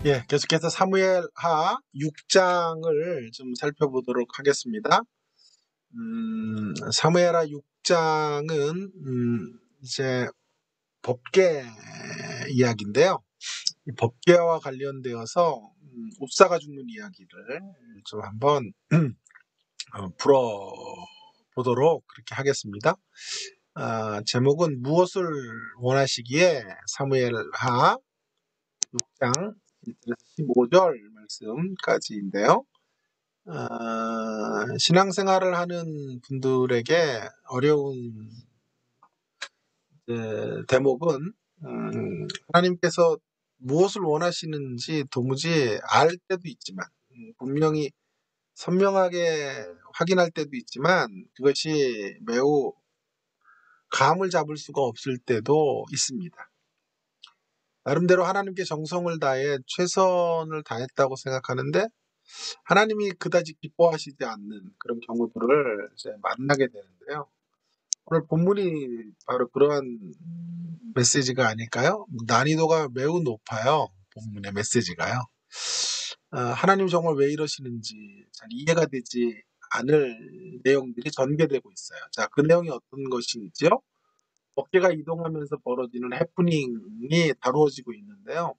예, 계속해서 사무엘하 6장을 좀 살펴보도록 하겠습니다. 사무엘하 6장은 이제 법궤 이야기인데요. 이 법궤와 관련되어서 옵사가 죽는 이야기를 좀 한번 풀어보도록 그렇게 하겠습니다. 제목은 무엇을 원하시기에 사무엘하 6장 15절 말씀까지인데요. 신앙생활을 하는 분들에게 어려운 대목은 하나님께서 무엇을 원하시는지 도무지 알 때도 있지만 분명히 선명하게 확인할 때도 있지만 그것이 매우 감을 잡을 수가 없을 때도 있습니다. 나름대로 하나님께 정성을 다해 최선을 다했다고 생각하는데 하나님이 그다지 기뻐하시지 않는 그런 경우들을 이제 만나게 되는데요. 오늘 본문이 바로 그러한 메시지가 아닐까요? 난이도가 매우 높아요. 본문의 메시지가요. 하나님 정말 왜 이러시는지 잘 이해가 되지 않을 내용들이 전개되고 있어요. 자, 그 내용이 어떤 것이지요? 어깨가 이동하면서 벌어지는 해프닝이 다루어지고 있는데요.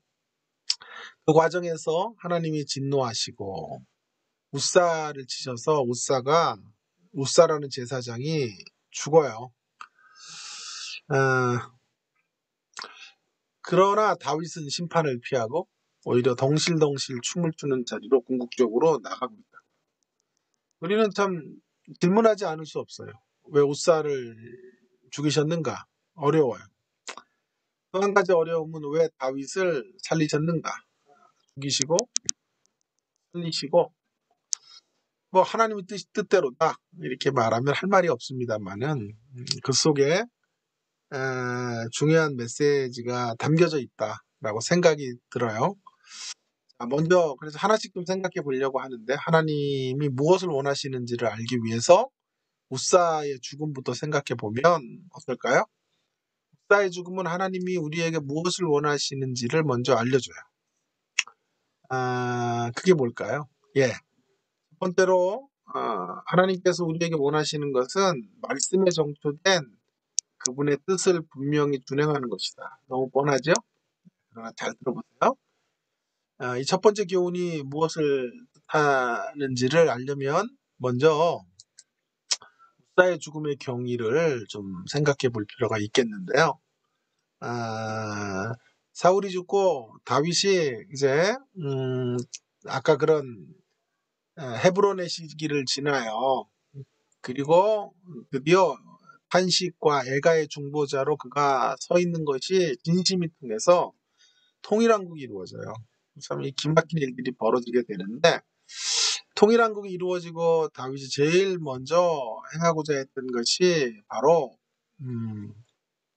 그 과정에서 하나님이 진노하시고 웃사를 치셔서 웃사라는 제사장이 죽어요. 그러나 다윗은 심판을 피하고 오히려 덩실덩실 춤을 추는 자리로 궁극적으로 나가고 있다. 우리는 참 질문하지 않을 수 없어요. 왜 웃사를 죽이셨는가? 어려워요. 또 한 가지 어려움은 왜 다윗을 살리셨는가? 죽이시고 살리시고 뭐 하나님의 뜻대로다 이렇게 말하면 할 말이 없습니다만은 그 속에 중요한 메시지가 담겨져 있다라고 생각이 들어요. 먼저 그래서 하나씩 좀 생각해 보려고 하는데 하나님이 무엇을 원하시는지를 알기 위해서 웃사의 죽음부터 생각해 보면 어떨까요? 웃사의 죽음은 하나님이 우리에게 무엇을 원하시는지를 먼저 알려줘요. 그게 뭘까요? 예. 첫 번째로 하나님께서 우리에게 원하시는 것은 말씀에 정토된 그분의 뜻을 분명히 준행하는 것이다. 너무 뻔하죠? 그러나 잘 들어보세요. 이 첫 번째 교훈이 무엇을 뜻하는지를 알려면 먼저 웃사의 죽음의 경위를 좀 생각해 볼 필요가 있겠는데요. 사울이 죽고 다윗이 이제 아까 그런 헤브론의 시기를 지나요. 그리고 드디어 탄식과 애가의 중보자로 그가 서 있는 것이 진심이 통해서 통일왕국이 이루어져요. 참 이 기막힌 일들이 벌어지게 되는데 통일왕국이 이루어지고 다윗이 제일 먼저 행하고자 했던 것이 바로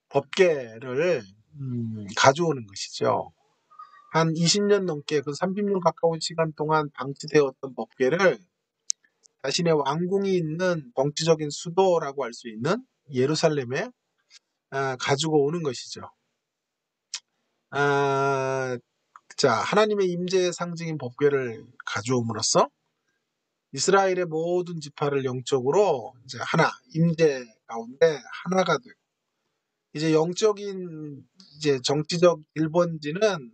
법궤를 가져오는 것이죠. 한 20년 넘게 그 30년 가까운 시간 동안 방치되었던 법궤를 자신의 왕궁이 있는 정치적인 수도라고 할 수 있는 예루살렘에 가지고 오는 것이죠. 자, 하나님의 임재의 상징인 법궤를 가져옴으로써 이스라엘의 모든 지파를 영적으로 이제 하나, 임재 가운데 하나가 되고 이제 영적인 이제 정치적 1번지는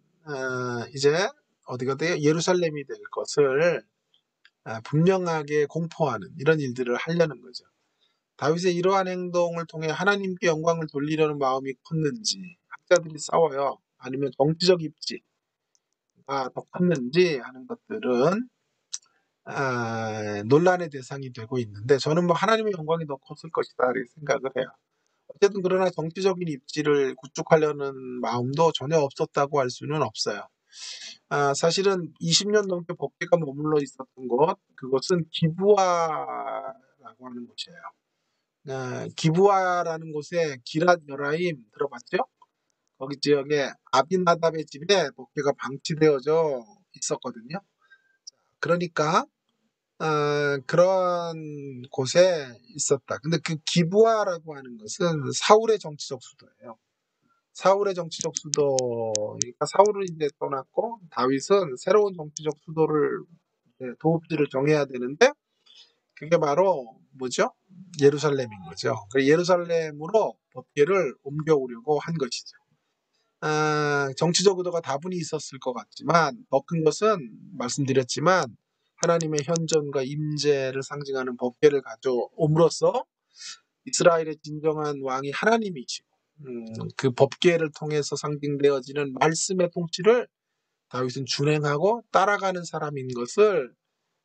이제 어디가 돼요? 예루살렘이 될 것을 분명하게 공포하는 이런 일들을 하려는 거죠. 다윗의 이러한 행동을 통해 하나님께 영광을 돌리려는 마음이 컸는지 학자들이 싸워요. 아니면 정치적 입지가 더 컸는지 하는 것들은 논란의 대상이 되고 있는데 저는 뭐 하나님의 영광이 더 컸을 것이다 이렇게 생각을 해요. 어쨌든 그러나 정치적인 입지를 구축하려는 마음도 전혀 없었다고 할 수는 없어요. 사실은 20년 넘게 법궤가 머물러 있었던 그것은 기브아라고 하는 곳이에요. 기브아라는 곳에 기랏 여라임 들어봤죠? 거기 지역에 아비나답의 집에 법궤가 방치되어져 있었거든요. 그러니까 그런 곳에 있었다. 근데 그 기브아라고 하는 것은 사울의 정치적 수도예요. 사울의 정치적 수도, 그러니까 사울은 이제 떠났고 다윗은 새로운 정치적 수도를 도읍지를 정해야 되는데 그게 바로 뭐죠? 예루살렘인 거죠. 그 예루살렘으로 법궤를 옮겨오려고 한 것이죠. 정치적 의도가 다분히 있었을 것 같지만 더 큰 것은 말씀드렸지만 하나님의 현존과 임재를 상징하는 법궤를 가져옴으로써 이스라엘의 진정한 왕이 하나님이시고 그 법궤를 통해서 상징되어지는 말씀의 통치를 다윗은 준행하고 따라가는 사람인 것을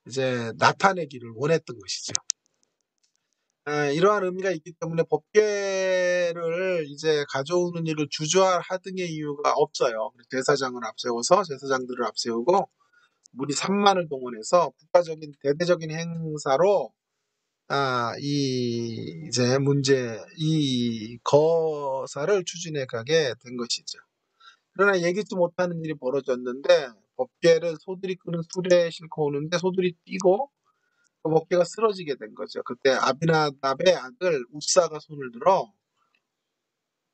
이제 나타내기를 원했던 것이죠. 이러한 의미가 있기 때문에 법궤를 이제 가져오는 일을 주저하등의 이유가 없어요. 제사장을 앞세워서 제사장들을 앞세우고 무리 3만을 동원해서 국가적인 대대적인 행사로 이 거사를 추진해 가게 된 것이죠. 그러나 예기치 못하는 일이 벌어졌는데 법궤를 소들이 끄는 수레에 싣고 오는데 소들이 뛰고 그 법궤가 쓰러지게 된 거죠. 그때 아비나답의 아들 우사가 손을 들어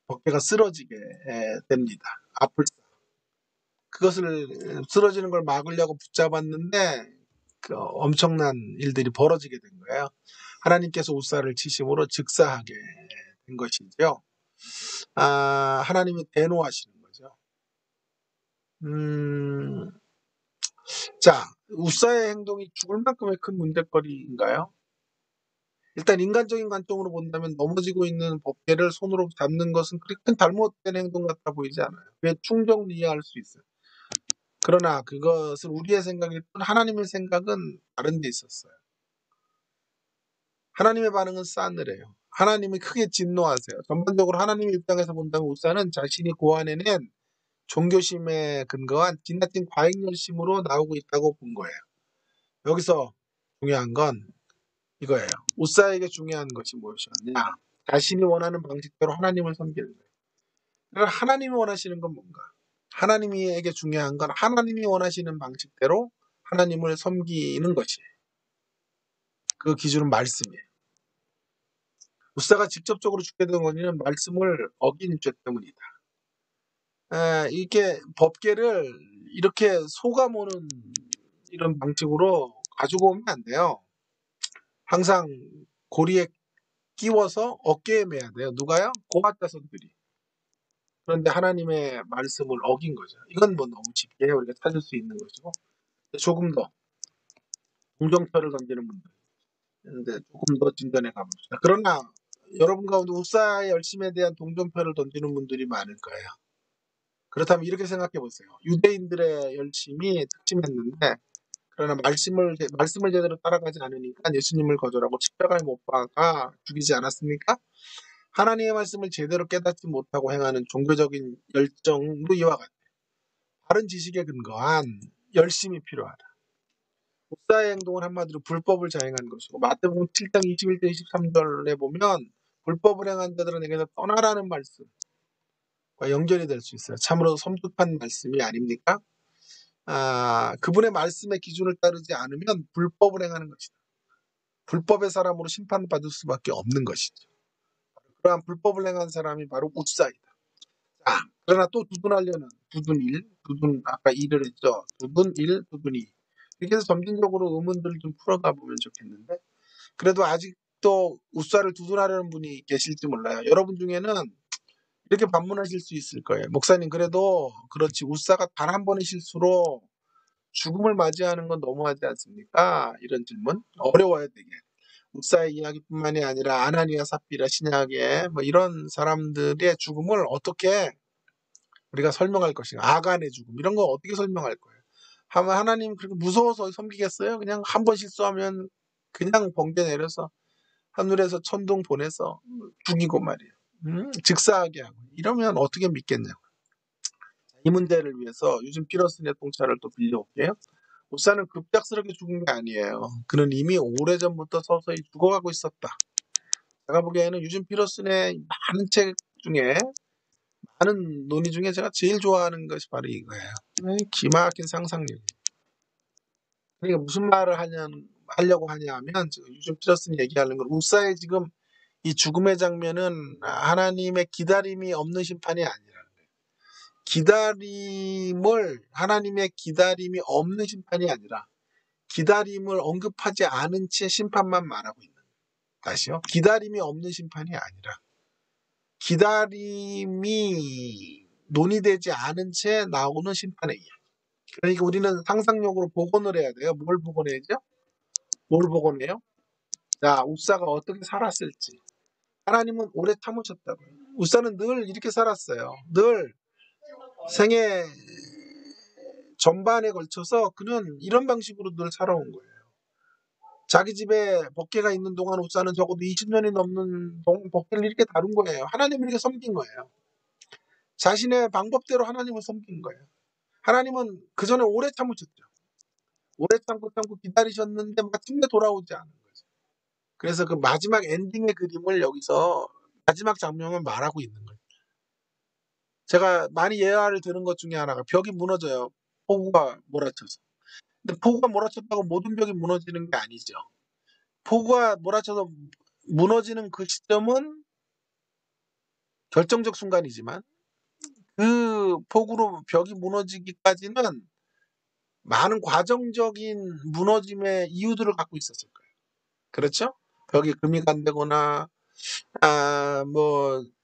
법궤가 쓰러지게 됩니다. 앞을 그것을 쓰러지는 걸 막으려고 붙잡았는데 그 엄청난 일들이 벌어지게 된 거예요. 하나님께서 우사를 치심으로 즉사하게 된 것이죠. 하나님이 대노하시는 거죠. 음, 자, 우사의 행동이 죽을 만큼의 큰 문제거리인가요? 일단 인간적인 관점으로 본다면 넘어지고 있는 법궤를 손으로 잡는 것은 그렇게 큰 잘못된 행동 같아 보이지 않아요. 왜 충격을 이해할 수 있어요. 그러나 그것은 우리의 생각일 뿐 하나님의 생각은 다른 데 있었어요. 하나님의 반응은 싸늘해요. 하나님이 크게 진노하세요. 전반적으로 하나님의 입장에서 본다면 우사는 자신이 고안해낸 종교심에 근거한 지나친 과잉열심으로 나오고 있다고 본 거예요. 여기서 중요한 건 이거예요. 우사에게 중요한 것이 무엇이었냐? 자신이 원하는 방식대로 하나님을 섬기는 거예요. 그러나 하나님이 원하시는 건 뭔가? 하나님에게 중요한 건 하나님이 원하시는 방식대로 하나님을 섬기는 것이에요. 그 기준은 말씀이에요. 우사가 직접적으로 죽게 된 원인은 말씀을 어긴 죄 때문이다. 이게 법궤를 이렇게 속아모는 이런 방식으로 가지고 오면 안 돼요. 항상 고리에 끼워서 어깨에 매야 돼요. 누가요? 고아 자손들이. 그런데 하나님의 말씀을 어긴 거죠. 이건 뭐 너무 쉽게 우리가 찾을 수 있는 것이고 조금 더 동정표를 던지는 분들 근데 조금 더 진전해 가봅시다. 그러나 여러분 가운데 우사의 열심에 대한 동정표를 던지는 분들이 많을 거예요. 그렇다면 이렇게 생각해 보세요. 유대인들의 열심이 특징했는데 그러나 말씀을 제대로 따라가지 않으니까 예수님을 거절하고 십자가에 못 박아 죽이지 않았습니까? 하나님의 말씀을 제대로 깨닫지 못하고 행하는 종교적인 열정도 이와 같아요. 바른 지식에 근거한 열심이 필요하다. 목사의 행동은 한마디로 불법을 자행한 것이고 마태복음 7장 21절 23절에 보면 불법을 행한 자들에게서 떠나라는 말씀과 연결이 될 수 있어요. 참으로 섬뜩한 말씀이 아닙니까? 그분의 말씀의 기준을 따르지 않으면 불법을 행하는 것이다. 불법의 사람으로 심판받을 수밖에 없는 것이죠. 그러한 불법을 행한 사람이 바로 우사이다. 그러나 또 두둔하려는 두둔 1, 두둔 아까 2를 했죠. 두둔 1, 두둔 2. 이렇게 해서 점진적으로 의문들을 좀 풀어가 보면 좋겠는데 그래도 아직도 우사를 두둔하려는 분이 계실지 몰라요. 여러분 중에는 이렇게 반문하실 수 있을 거예요. 목사님 그래도 그렇지 우사가 단 한 번의 실수로 죽음을 맞이하는 건 너무하지 않습니까? 이런 질문 어려워요 되게. 우사의 이야기뿐만이 아니라 아나니아 삽비라 신약의 뭐 이런 사람들의 죽음을 어떻게 우리가 설명할 것인가? 아간의 죽음 이런 거 어떻게 설명할 거예요? 하나님 그렇게 무서워서 섬기겠어요? 그냥 한 번 실수하면 그냥 번개 내려서 하늘에서 천둥 보내서 죽이고 말이에요. 즉사하게 하고 이러면 어떻게 믿겠냐고. 이 문제를 위해서 요즘 피러슨의 통찰을 또 빌려올게요. 우사는 급작스럽게 죽은 게 아니에요. 그는 이미 오래전부터 서서히 죽어가고 있었다. 제가 보기에는 유진 피러슨의 많은 책 중에 많은 논의 중에 제가 제일 좋아하는 것이 바로 이거예요. 기막힌 상상력. 그러니까 무슨 말을 하려고 하냐 하면 요즘 피터슨이 얘기하는 건 우사의 지금 이 죽음의 장면은 하나님의 기다림이 없는 심판이 아니라 하나님의 기다림이 없는 심판이 아니라 기다림을 언급하지 않은 채 심판만 말하고 있는 거예요. 다시요. 기다림이 없는 심판이 아니라 기다림이 논의되지 않은 채 나오는 심판의 이야기. 그러니까 우리는 상상력으로 복원을 해야 돼요. 뭘 복원해야죠? 뭘 복원해요? 자, 우사가 어떻게 살았을지. 하나님은 오래 참으셨다고요. 우사는 늘 이렇게 살았어요. 늘 생애 전반에 걸쳐서 그는 이런 방식으로 늘 살아온 거예요. 자기 집에 법궤가 있는 동안 우사는 적어도 20년이 넘는 동안 법궤를 이렇게 다룬 거예요. 하나님을 이렇게 섬긴 거예요. 자신의 방법대로 하나님을 섬긴 거예요. 하나님은 그 전에 오래 참으셨죠. 오래 참고 기다리셨는데 마침내 돌아오지 않은 거죠. 그래서 그 마지막 엔딩의 그림을 여기서 마지막 장면을 말하고 있는 거예요. 제가 많이 예화를 들은 것 중에 하나가 벽이 무너져요. 폭우가 몰아쳐서. 근데 폭우가 몰아쳤다고 모든 벽이 무너지는 게 아니죠. 폭우가 몰아쳐서 무너지는 그 시점은 결정적 순간이지만 그 폭우로 벽이 무너지기까지는 많은 과정적인 무너짐의 이유들을 갖고 있었을 거예요. 그렇죠? 벽이 금이 간다거나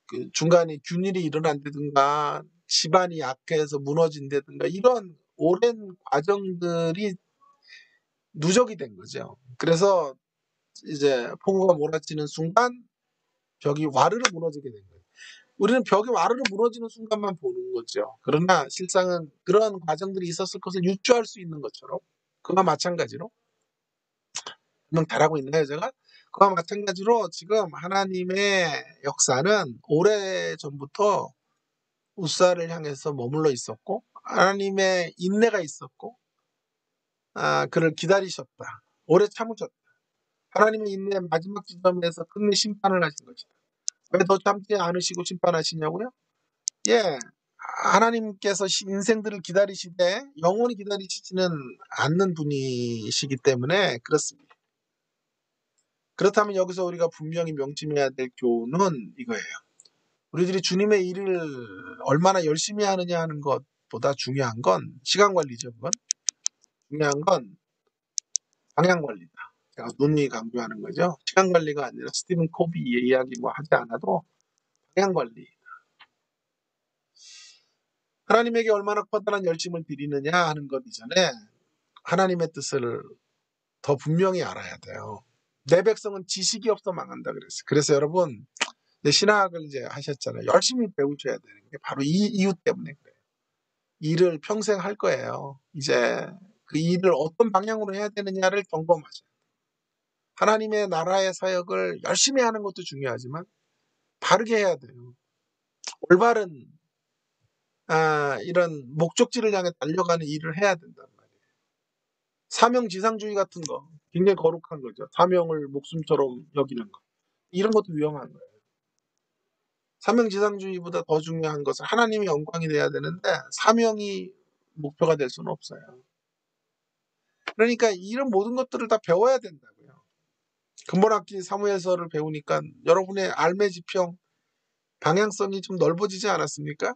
그 중간에 균일이 일어난다든가 집안이 약해서 무너진다든가 이런 오랜 과정들이 누적이 된 거죠. 그래서 이제 폭우가 몰아치는 순간 벽이 와르르 무너지게 된 거예요. 우리는 벽이 와르르 무너지는 순간만 보는 거죠. 그러나 실상은 그런 과정들이 있었을 것을 유추할 수 있는 것처럼 그와 마찬가지로 분명 잘하고 있나요, 제가? 그와 마찬가지로 지금 하나님의 역사는 오래 전부터 우사를 향해서 머물러 있었고 하나님의 인내가 있었고 그를 기다리셨다. 오래 참으셨다. 하나님의 인내의 마지막 지점에서 끝내 심판을 하신 것이다. 왜 더 참지 않으시고 심판하시냐고요? 예, 하나님께서 인생들을 기다리시되 영원히 기다리시지는 않는 분이시기 때문에 그렇습니다. 그렇다면 여기서 우리가 분명히 명심해야 될 교훈은 이거예요. 우리들이 주님의 일을 얼마나 열심히 하느냐 하는 것보다 중요한 건 시간 관리죠. 그건. 중요한 건 방향 관리다. 제가 눈이 강조하는 거죠. 시간 관리가 아니라 스티븐 코비의 이야기 하지 않아도 방향 관리. 하나님에게 얼마나 커다란 열심을 드리느냐 하는 것 이전에 하나님의 뜻을 더 분명히 알아야 돼요. 내 백성은 지식이 없어 망한다 그랬어요. 그래서 여러분 신학을 이제 하셨잖아요. 열심히 배우셔야 되는 게 바로 이 이유 때문에 그래요. 일을 평생 할 거예요. 이제 그 일을 어떤 방향으로 해야 되느냐를 점검하셔요. 하나님의 나라의 사역을 열심히 하는 것도 중요하지만 바르게 해야 돼요. 올바른 이런 목적지를 향해 달려가는 일을 해야 된단 말이에요. 사명지상주의 같은 거 굉장히 거룩한 거죠. 사명을 목숨처럼 여기는 거. 이런 것도 위험한 거예요. 사명지상주의보다 더 중요한 것은 하나님의 영광이 돼야 되는데 사명이 목표가 될 수는 없어요. 그러니까 이런 모든 것들을 다 배워야 된다고요. 근본학기 사무엘서를 배우니까 여러분의 알매 지평 방향성이 좀 넓어지지 않았습니까?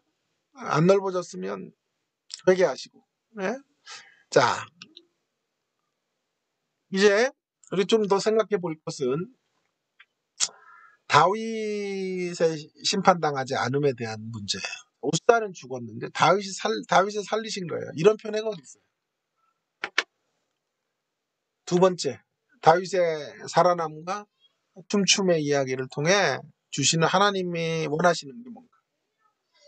안 넓어졌으면 회개하시고. 네? 자, 이제 우리 좀 더 생각해 볼 것은 다윗의 심판당하지 않음에 대한 문제예요. 우사는 죽었는데 다윗을 살리신 거예요. 이런 표현가 어디 있어요? 두 번째, 다윗의 살아남과 춤춤의 이야기를 통해 주시는 하나님이 원하시는 게 뭔가?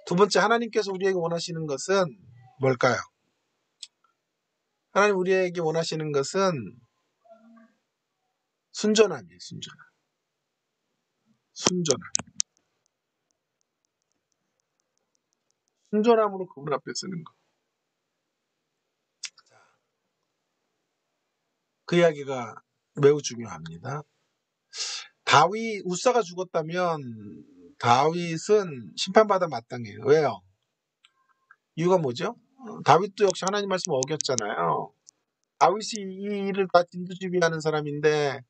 두 번째, 하나님께서 우리에게 원하시는 것은 뭘까요? 하나님 우리에게 원하시는 것은 순전함이에요. 순전함. 순전함으로 그분 앞에 서는 거. 그 이야기가 매우 중요합니다. 우사가 죽었다면 다윗은 심판받아 마땅해요. 왜요? 이유가 뭐죠? 다윗도 역시 하나님 말씀을 어겼잖아요. 다윗이 이 일을 다 진두지휘하는 사람인데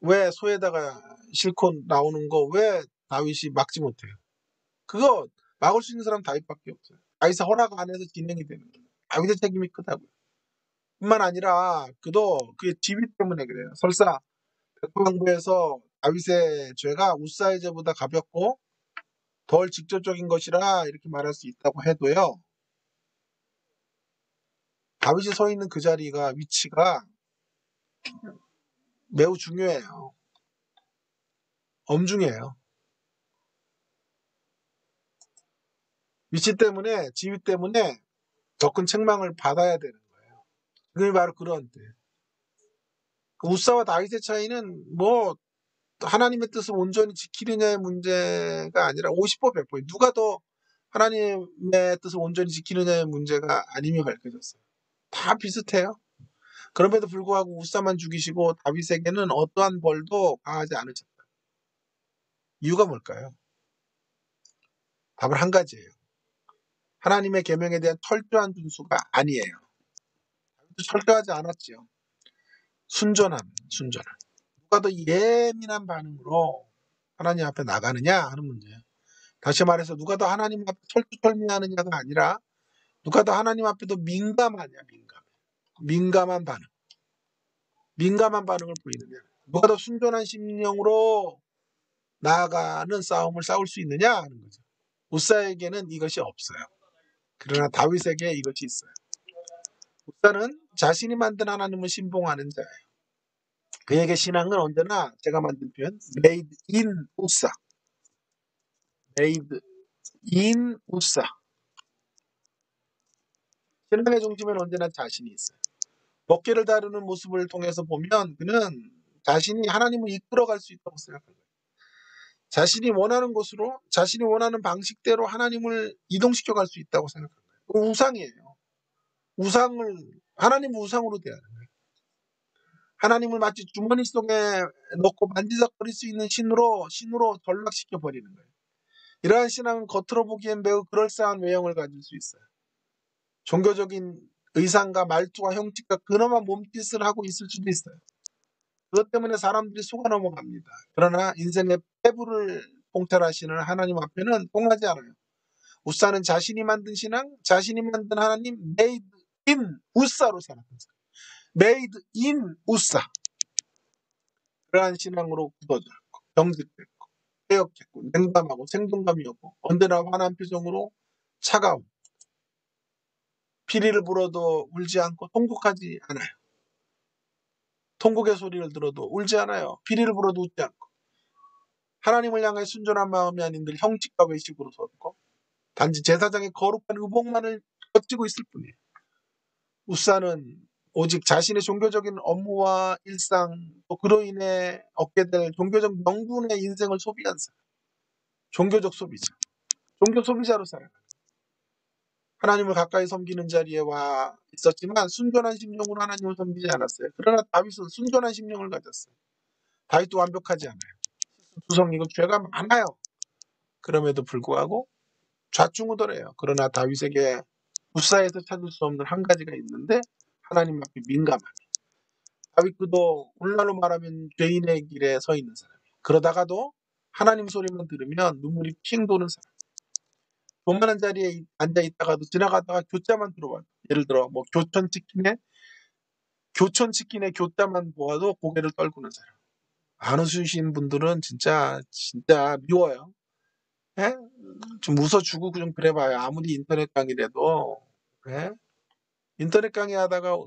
왜 소에다가 싣고 나오는 거 왜 다윗이 막지 못해요? 그거 막을 수 있는 사람 다윗밖에 없어요. 다윗의 허락 안에서 진행이 되는 거예요. 다윗의 책임이 크다고요. 뿐만 아니라 그도 그의 지위 때문에 그래요. 설사 백부왕부에서 다윗의 죄가 우사의 죄보다 가볍고 덜 직접적인 것이라 이렇게 말할 수 있다고 해도요. 다윗이 서 있는 그 자리가 위치가 매우 중요해요. 엄중해요. 위치 때문에 지위 때문에 더 큰 책망을 받아야 되는 거예요. 그게 바로 그런 때. 그 우사와 다윗의 차이는 뭐 하나님의 뜻을 온전히 지키느냐의 문제가 아니라 50% 100%예요. 누가 더 하나님의 뜻을 온전히 지키느냐의 문제가 아님이 밝혀졌어요. 다 비슷해요. 그럼에도 불구하고 우사만 죽이시고 다윗에게는 어떠한 벌도 가하지 않으셨다. 이유가 뭘까요? 답은 한 가지예요. 하나님의 계명에 대한 철저한 준수가 아니에요. 철저하지 않았지요. 순전함. 누가 더 예민한 반응으로 하나님 앞에 나가느냐 하는 문제예요. 다시 말해서 누가 더 하나님 앞에 철두철미하느냐가 아니라 누가 더 하나님 앞에 더 민감하냐. 민감한 반응. 민감한 반응을 보이느냐. 누가 더 순전한 심령으로 나아가는 싸움을 싸울 수 있느냐 하는 거죠. 우사에게는 이것이 없어요. 그러나 다윗에게 이것이 있어요. 우사는 자신이 만든 하나님을 신봉하는 자예요. 그에게 신앙은 언제나 제가 만든 표현 made in 우사. made in 우사. 신앙의 중심에는 언제나 자신이 있어요. 법궤를 다루는 모습을 통해서 보면 그는 자신이 하나님을 이끌어갈 수 있다고 생각합니다. 자신이 원하는 곳으로 자신이 원하는 방식대로 하나님을 이동시켜 갈 수 있다고 생각합니다. 우상이에요. 하나님을 우상으로 대하는 거예요. 하나님을 마치 주머니 속에 넣고 만지작거릴 수 있는 신으로 전락시켜 버리는 거예요. 이러한 신앙은 겉으로 보기엔 매우 그럴싸한 외형을 가질 수 있어요. 종교적인 의상과 말투와 형식과 근엄한 몸짓을 하고 있을 수도 있어요. 그것 때문에 사람들이 속아 넘어갑니다. 그러나 인생의 패부를 통찰하시는 하나님 앞에는 통하지 않아요. 우사는 자신이 만든 신앙, 자신이 만든 하나님, made in 우사로 살아갔어요. made in 우사. 그러한 신앙으로 굳어졌고, 경직됐고, 빼역했고, 냉담하고, 생동감이 없고, 언제나 환한 표정으로 차가운, 피리를 불어도 울지 않고 통곡하지 않아요. 통곡의 소리를 들어도 울지 않아요. 피리를 불어도 웃지 않고. 하나님을 향해 순전한 마음이 아닌 늘 형식과 외식으로 섰고 단지 제사장의 거룩한 의복만을 거치고 있을 뿐이에요. 우사는 오직 자신의 종교적인 업무와 일상 또 그로 인해 얻게 될 종교적 명분의 인생을 소비한 사람. 종교적 소비자. 종교 소비자로 살아가요. 하나님을 가까이 섬기는 자리에 와 있었지만 순전한 심령으로 하나님을 섬기지 않았어요. 그러나 다윗은 순전한 심령을 가졌어요. 다윗도 완벽하지 않아요. 두성이고 죄가 많아요. 그럼에도 불구하고 좌충우돌해요. 그러나 다윗에게 우사에서 찾을 수 없는 한 가지가 있는데 하나님 앞에 민감한. 다윗 그도 오늘날로 말하면 죄인의 길에 서 있는 사람이에요. 그러다가도 하나님 소리만 들으면 눈물이 핑 도는 사람. 돈 많은 자리에 앉아 있다가도 지나가다가 교자만 들어와요. 예를 들어 뭐 교촌 치킨의 교자만 보아도 고개를 떨구는 사람. 안 웃으신 분들은 진짜 미워요. 예? 좀 웃어주고 좀 그래봐요. 아무리 인터넷 강의라도. 예? 인터넷 강의 하다가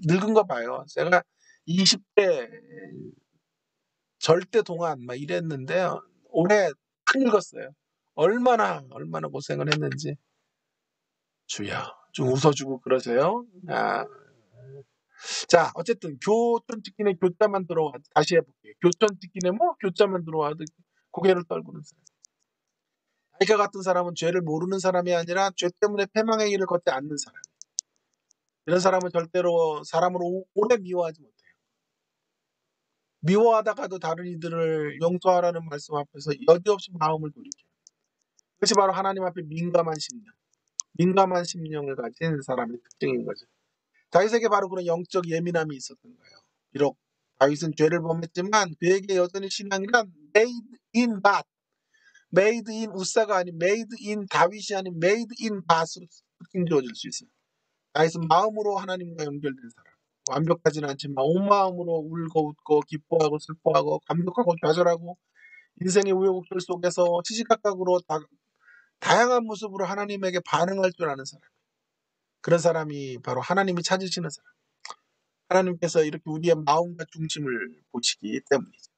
늙은 거 봐요. 제가 20대 절대 동안 막 이랬는데요. 올해 큰 늙었어요. 얼마나 고생을 했는지. 주여, 좀 웃어주고 그러세요. 아, 자, 어쨌든 교촌 치킨에 교자만 들어와도 다시 해볼게요. 교촌 치킨에 뭐 교자만 들어와도 고개를 떨구는 사람. 다윗과 같은 사람은 죄를 모르는 사람이 아니라 죄 때문에 패망의 길을 걷지 않는 사람. 이런 사람은 절대로 사람을 오래 미워하지 못해요. 미워하다가도 다른 이들을 용서하라는 말씀 앞에서 여지없이 마음을 돌이켜요. 그것이 바로 하나님 앞에 민감한 심령. 민감한 심령을 가진 사람의 특징인 거죠. 다윗에게 바로 그런 영적 예민함이 있었던 거예요. 비록 다윗은 죄를 범했지만 그에게 여전히 신앙이란 made in God, made in 우사가 아닌 made in 다윗이 아닌 made in God으로 특징 지어질 수 있어요. 다윗은 마음으로 하나님과 연결된 사람. 완벽하지는 않지만 온 마음으로 울고 웃고 기뻐하고 슬퍼하고 감격하고 좌절하고 인생의 우여곡절 속에서 시시각각으로 다양한 모습으로 하나님에게 반응할 줄 아는 사람. 그런 사람이 바로 하나님이 찾으시는 사람. 하나님께서 이렇게 우리의 마음과 중심을 보시기 때문이죠.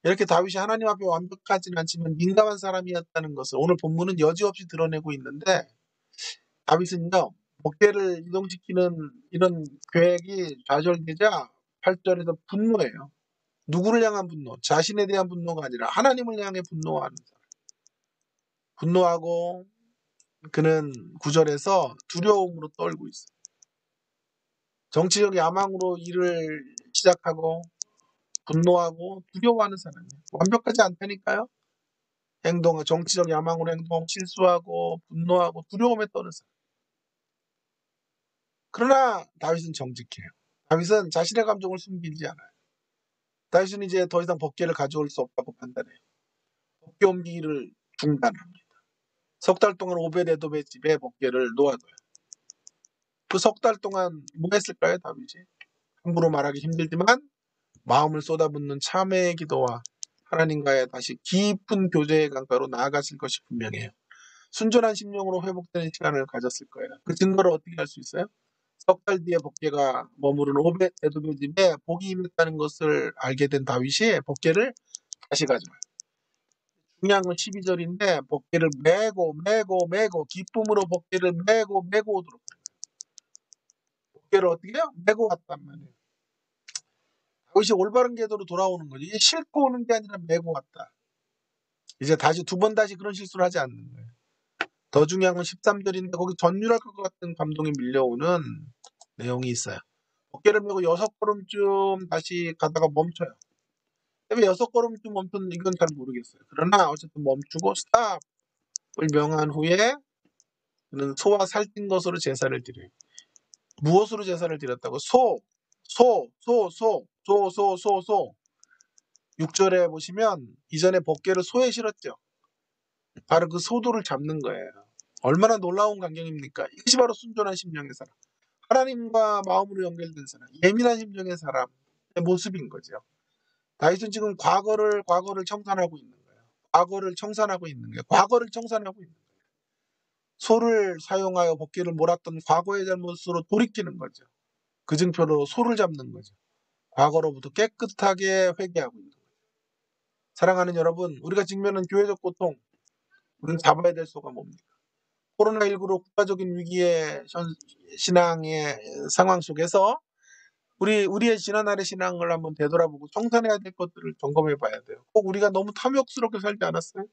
이렇게 다윗이 하나님 앞에 완벽하지는 않지만 민감한 사람이었다는 것을 오늘 본문은 여지없이 드러내고 있는데, 다윗은요 법궤를 이동시키는 이런 계획이 좌절되자 8절에서 분노해요. 누구를 향한 분노? 자신에 대한 분노가 아니라 하나님을 향해 분노하는 사람. 분노하고 그는 9절에서 두려움으로 떨고 있어요. 정치적 야망으로 일을 시작하고 분노하고 두려워하는 사람이에요. 완벽하지 않다니까요. 정치적 야망으로 행동, 실수하고 분노하고 두려움에 떠는 사람. 그러나 다윗은 정직해요. 다윗은 자신의 감정을 숨기지 않아요. 다윗은 이제 더 이상 법궤를 가져올 수 없다고 판단해요. 법궤 옮기기를 중단합니다. 석 달 동안 오벳에돔의 집에 법궤를 놓아둬요. 그 석 달 동안 뭐 했을까요, 다윗이? 함부로 말하기 힘들지만 마음을 쏟아붓는 참회의 기도와 하나님과의 다시 깊은 교제의 강가로 나아갔을 것이 분명해요. 순전한 심령으로 회복되는 시간을 가졌을 거예요. 그 증거를 어떻게 할 수 있어요? 석 달 뒤에 법궤가 머무른 오벳에돔의 집에 복이 임했다는 것을 알게 된 다윗이 법궤를 다시 가져와요. 중요한 건 12절인데 법궤를 메고 기쁨으로 법궤를 메고 오도록. 법궤를 어떻게 해요? 메고 왔단 말이에요. 다윗이 올바른 궤도로 돌아오는 거지. 이게 싣고 오는 게 아니라 메고 왔다. 이제 다시 두 번 다시 그런 실수를 하지 않는 거예요. 더 중요한 건 13절인데 거기 전율할 것 같은 감동이 밀려오는 내용이 있어요. 어깨를 메고 6걸음쯤 다시 가다가 멈춰요. 왜 6걸음쯤 멈췄는지 이건 잘 모르겠어요. 그러나 어쨌든 멈추고 스탑을 명한 후에 그는 소와 살찐 것으로 제사를 드려요. 무엇으로 제사를 드렸다고? 소. 6절에 보시면 이전에 법궤를 소에 실었죠. 바로 그 소도를 잡는 거예요. 얼마나 놀라운 광경입니까? 이것이 바로 순전한 심령의 사람. 하나님과 마음으로 연결된 사람. 예민한 심령의 사람의 모습인 거죠. 다윗은 지금 과거를 청산하고 있는 거예요. 과거를 청산하고 있는 거예요. 소를 사용하여 법궤를 몰았던 과거의 잘못으로 돌이키는 거죠. 그 증표로 소를 잡는 거죠. 과거로부터 깨끗하게 회개하고 있는 거죠. 사랑하는 여러분, 우리가 직면한 교회적 고통, 우리는 잡아야 될 소가 뭡니까? 코로나19로 국가적인 위기의 신앙의 상황 속에서 우리의 지난날의 신앙을 한번 되돌아보고 청산해야 될 것들을 점검해 봐야 돼요. 꼭 우리가 너무 탐욕스럽게 살지 않았어요?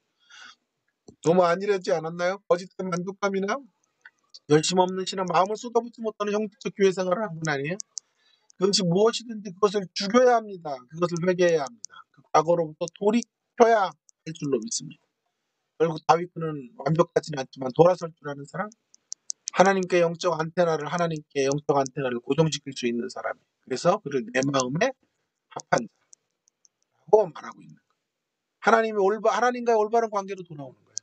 너무 안일하지 않았나요? 거짓된 만족감이나 열심 없는 신앙, 마음을 쏟아붓지 못하는 형태적 교회 생활을 한 건 아니에요? 그것이 무엇이든지 그것을 죽여야 합니다. 그것을 회개해야 합니다. 그 과거로부터 돌이켜야 할 줄로 믿습니다. 결국 다윗은 완벽하지는 않지만 돌아설 줄 아는 사람, 하나님께 영적 안테나를 고정시킬 수 있는 사람이. 그래서 그를 내 마음에 합한 자라고 말하고 있는 거예요. 하나님과의 올바른 관계로 돌아오는 거예요.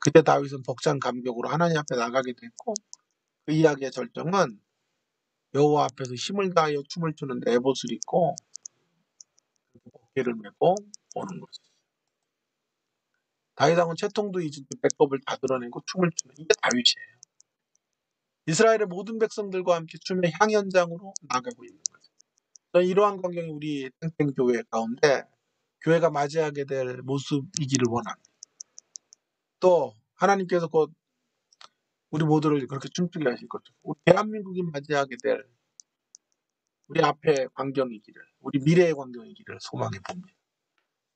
그때 다윗은 벅찬 감격으로 하나님 앞에 나가게 됐고, 그 이야기의 절정은 여호와 앞에서 힘을 다하여 춤을 추는 에봇을 입고 어깨를 메고 오는 거죠. 다윗왕은 채통도 잊은 그 배꼽을 다 드러내고 춤을 추는 이게 다윗이에요. 이스라엘의 모든 백성들과 함께 춤의 향연장으로 나가고 있는 거죠. 저는 이러한 광경이 우리 땡땡 교회 가운데 교회가 맞이하게 될 모습이기를 원합니다. 또 하나님께서 곧 우리 모두를 그렇게 춤추게 하실 것이고 우리 대한민국이 맞이하게 될 우리 앞의 광경이기를, 우리 미래의 광경이기를 소망해 봅니다.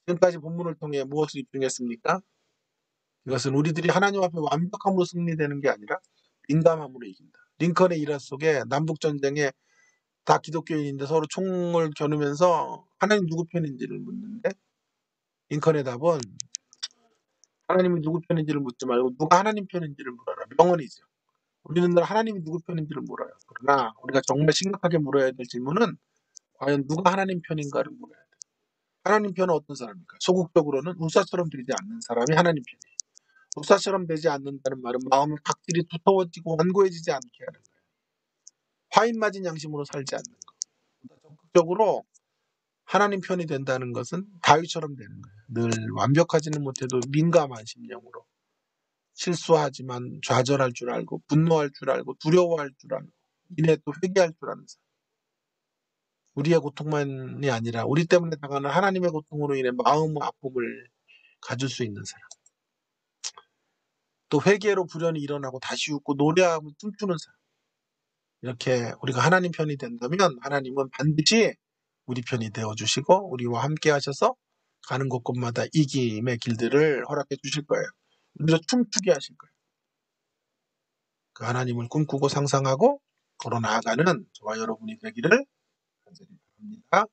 지금까지 본문을 통해 무엇을 입증했습니까? 이것은 우리들이 하나님 앞에 완벽함으로 승리되는 게 아니라 민감함으로 이긴다. 링컨의 일화 속에 남북전쟁에 다 기독교인인데 서로 총을 겨누면서 하나님 누구 편인지를 묻는데 링컨의 답은 하나님이 누구 편인지를 묻지 말고 누가 하나님 편인지를 물어라. 명언이죠. 우리는 늘 하나님이 누구 편인지를 물어요. 그러나 우리가 정말 심각하게 물어야 될 질문은 과연 누가 하나님 편인가를 물어야 돼요. 하나님 편은 어떤 사람입니까? 소극적으로는 우사처럼 되지 않는 사람이 하나님 편이에요. 우사처럼 되지 않는다는 말은 마음이 각질이 두터워지고 완고해지지 않게 하는 거예요. 화인 맞은 양심으로 살지 않는 거. 적극적으로 하나님 편이 된다는 것은 다윗처럼 되는 거예요. 늘 완벽하지는 못해도 민감한 심령으로 실수하지만 좌절할 줄 알고 분노할 줄 알고 두려워할 줄 알고 이내 또 회개할 줄 아는 사람. 우리의 고통만이 아니라 우리 때문에 당하는 하나님의 고통으로 인해 마음의 아픔을 가질 수 있는 사람. 또 회개로 불연이 일어나고 다시 웃고 노래하며 춤추는 사람. 이렇게 우리가 하나님 편이 된다면 하나님은 반드시 우리 편이 되어주시고 우리와 함께 하셔서 가는 곳곳마다 이김의 길들을 허락해 주실 거예요. 우리로 춤추게 하실 거예요. 그 하나님을 꿈꾸고 상상하고 걸어 나아가는 저와 여러분이 되기를 간절히 바랍니다.